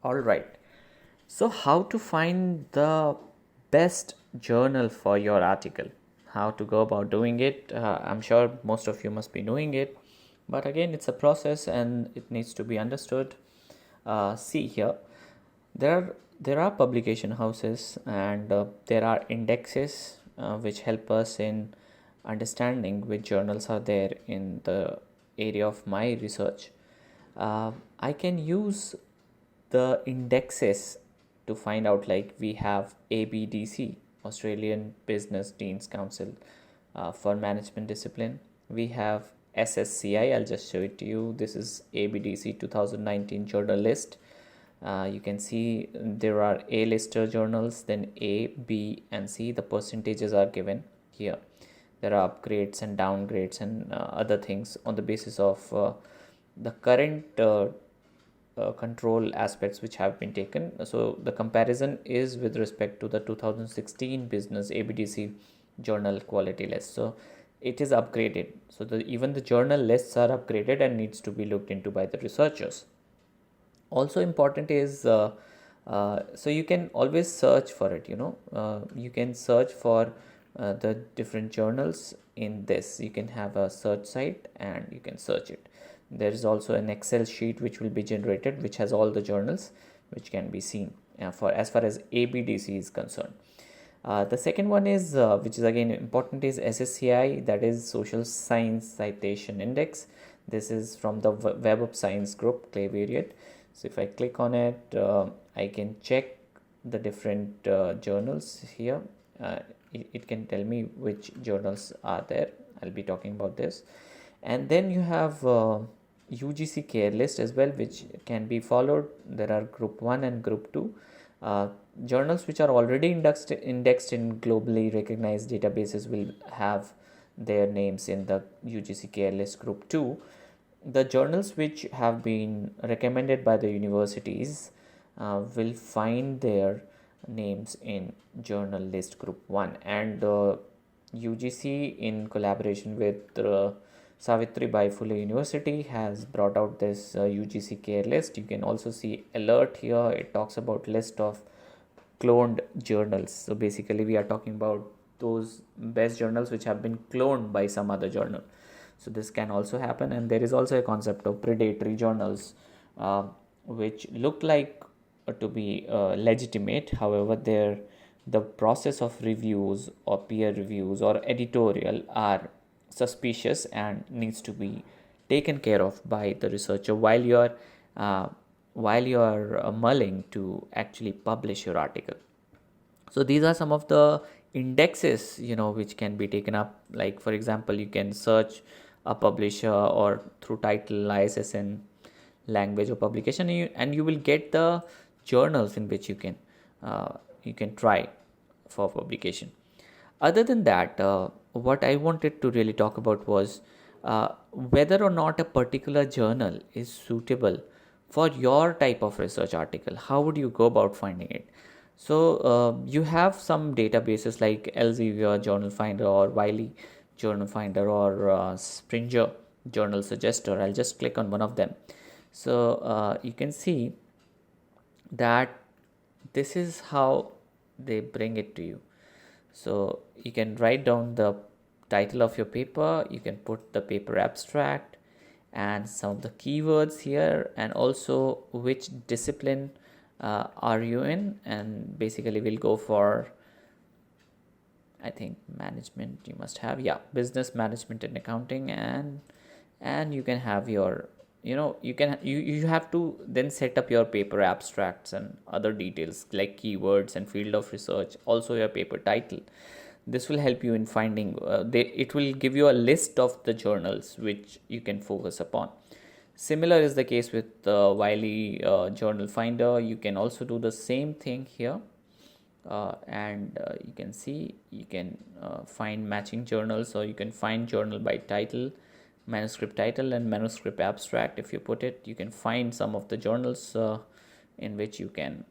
All right. So, how to find the best journal for your article? How to go about doing it? I'm sure most of you must be knowing it, but again, it's a process and it needs to be understood. See here, there are publication houses and there are indexes which help us in understanding which journals are there in the area of my research. I can use the indexes to find out, like we have ABDC, Australian Business Deans Council, for management discipline. We have SSCI, I'll just show it to you. This is ABDC 2019 journal list. You can see there are A-lister journals, then A, B, and C. The percentages are given here. There are upgrades and downgrades and other things on the basis of the current control aspects which have been taken. So the comparison is with respect to the 2016 business ABDC journal quality list. So it is upgraded. So even the journal lists are upgraded and needs to be looked into by the researchers. Also important is so you can always search for it. You can search for the different journals in this. You can have a search site and you can search it. There is also an Excel sheet which will be generated, which has all the journals which can be seen for as far as ABDC is concerned. The second one is which is again important, is SSCI, that is Social Science Citation Index. This is from the Web of Science group Clavariate. So if I click on it, I can check the different journals here. It can tell me which journals are there. I'll be talking about this. And then you have UGC care list as well, which can be followed. There are group 1 and group 2. Journals which are already indexed in globally recognized databases will have their names in the UGC care list group 2. The journals which have been recommended by the universities will find their names in journal list group 1, and UGC in collaboration with Savitribai Phule University has brought out this UGC care list. You can also see alert here. It talks about list of cloned journals. So basically we are talking about those best journals which have been cloned by some other journal. So this can also happen. And there is also a concept of predatory journals which look like to be legitimate. However, the process of reviews or peer reviews or editorial are suspicious and needs to be taken care of by the researcher while you are mulling to actually publish your article. So these are some of the indexes which can be taken up. Like for example, you can search a publisher or through title, ISSN, language of publication, and you will get the journals in which you can try for publication. Other than that, what I wanted to really talk about was whether or not a particular journal is suitable for your type of research article. How would you go about finding it? So you have some databases like Elsevier Journal Finder or Wiley Journal Finder or Springer Journal Suggester. I'll just click on one of them. So you can see that this is how they bring it to you. So you can write down the title of your paper, you can put the paper abstract and some of the keywords here, and also which discipline are you in, and basically we'll go for, I think, management. You must have, business management and accounting, and you can have your you have to then set up your paper abstracts and other details like keywords and field of research, also your paper title. This will help you in finding it will give you a list of the journals which you can focus upon. Similar is the case with Wiley Journal Finder. You can also do the same thing here, and you can see you can find matching journals, or you can find journal by title, manuscript title and manuscript abstract. If you put it, you can find some of the journals in which you can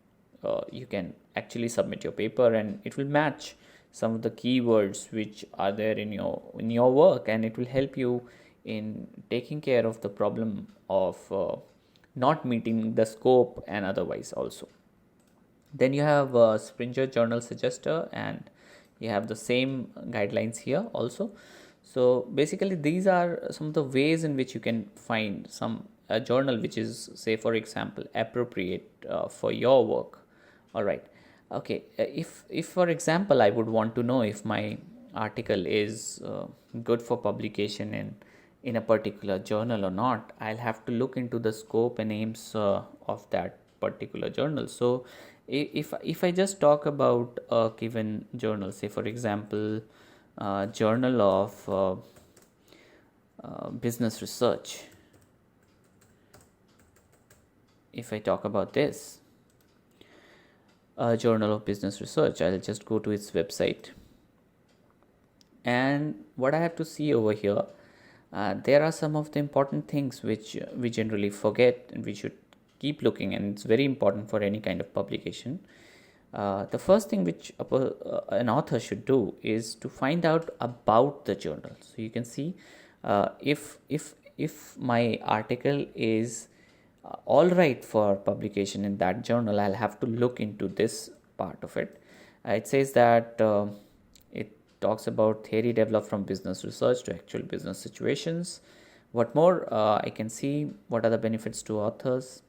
actually submit your paper, and it will match some of the keywords which are there in your work, and it will help you in taking care of the problem of not meeting the scope and otherwise also. Then you have Springer Journal Suggester, and you have the same guidelines here also. So basically these are some of the ways in which you can find some a journal which is, say for example, appropriate for your work. All right. Okay. If for example I would want to know if my article is good for publication in a particular journal or not, I'll have to look into the scope and aims of that particular journal. So if I just talk about a given journal, say for example, Journal of Business Research, if I talk about this Journal of Business Research, I'll just go to its website, and what I have to see over here, there are some of the important things which we generally forget and we should keep looking, and it's very important for any kind of publication. The first thing which an author should do is to find out about the journal. So you can see if my article is all right for publication in that journal, I'll have to look into this part of it. It says that it talks about theory developed from business research to actual business situations. What more, I can see what are the benefits to authors,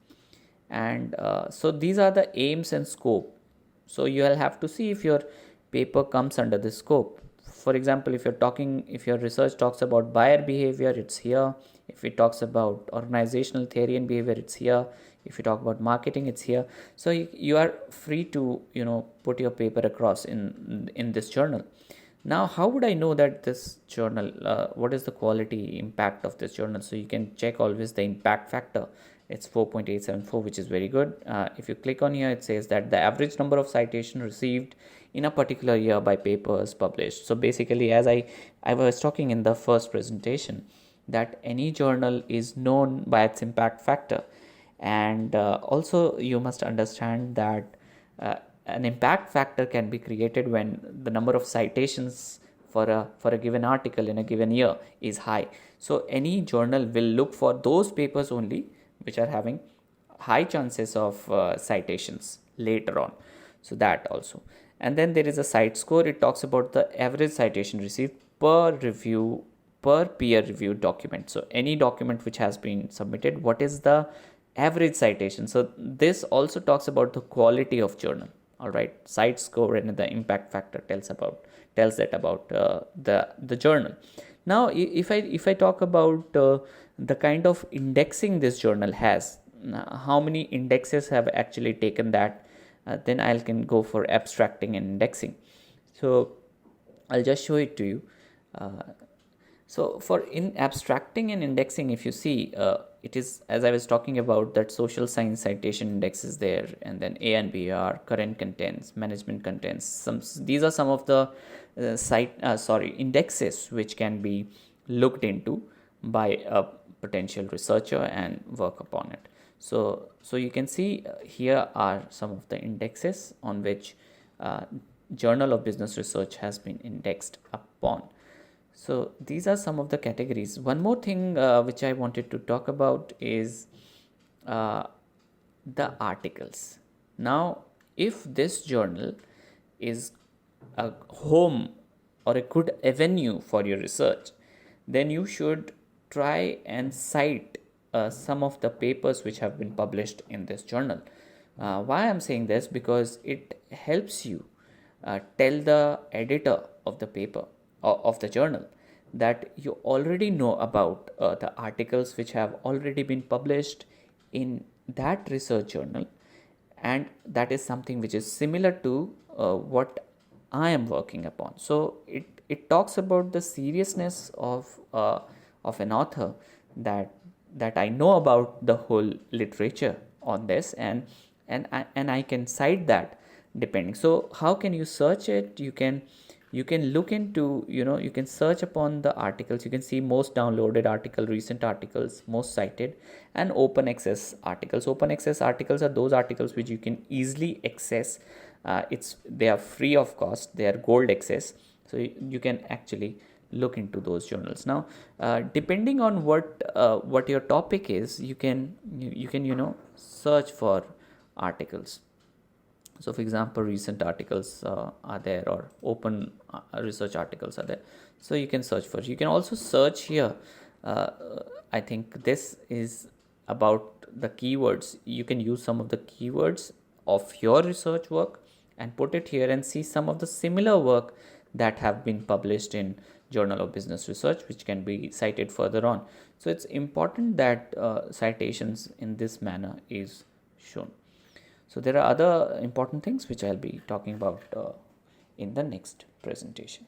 and so these are the aims and scope. So you will have to see if your paper comes under this scope. For example, if your research talks about buyer behavior, it's here. If it talks about organizational theory and behavior, it's here. If you talk about marketing, it's here. So you are free to put your paper across in this journal. Now, how would I know that this journal, what is the quality impact of this journal? So you can check always the impact factor. It's 4.874, which is very good. If you click on here, it says that the average number of citations received in a particular year by papers published. So basically, as I was talking in the first presentation, that any journal is known by its impact factor. And also you must understand that an impact factor can be created when the number of citations for a given article in a given year is high. So any journal will look for those papers only which are having high chances of citations later on. So that also. And then there is a cite score. It talks about the average citation received per peer reviewed document. So any document which has been submitted, what is the average citation? So this also talks about the quality of journal. All right, cite score and the impact factor tells that about the journal. Now, if I talk about the kind of indexing this journal has, how many indexes have actually taken that, then I can go for abstracting and indexing. So I'll just show it to you. So for in abstracting and indexing, if you see, it is, as I was talking about, that social science citation index is there, and then A and B are current contents, management contents. These are some of the indexes which can be looked into by a potential researcher and work upon it. So you can see here are some of the indexes on which Journal of Business Research has been indexed upon. So these are some of the categories. One more thing which I wanted to talk about is the articles. Now, if this journal is a home or a good avenue for your research, then you should try and cite some of the papers which have been published in this journal. Why I'm saying this? Because it helps you tell the editor of the paper of the journal that you already know about the articles which have already been published in that research journal, and that is something which is similar to what I am working upon. So it talks about the seriousness of an author, that I know about the whole literature on this, and I can cite that depending. So how can you search it? You can look into, you can search upon the articles. You can see most downloaded article, recent articles, most cited, and open access articles. Open access articles are those articles which you can easily access. They are free of cost. They are gold access. So you can actually look into those journals. Now, depending on what your topic is, you can search for articles. So, for example, recent articles are there, or open research articles are there. So you can search for it. You can also search here. I think this is about the keywords. You can use some of the keywords of your research work and put it here and see some of the similar work that have been published in Journal of Business Research, which can be cited further on. So it's important that citations in this manner is shown. So there are other important things which I'll be talking about in the next presentation.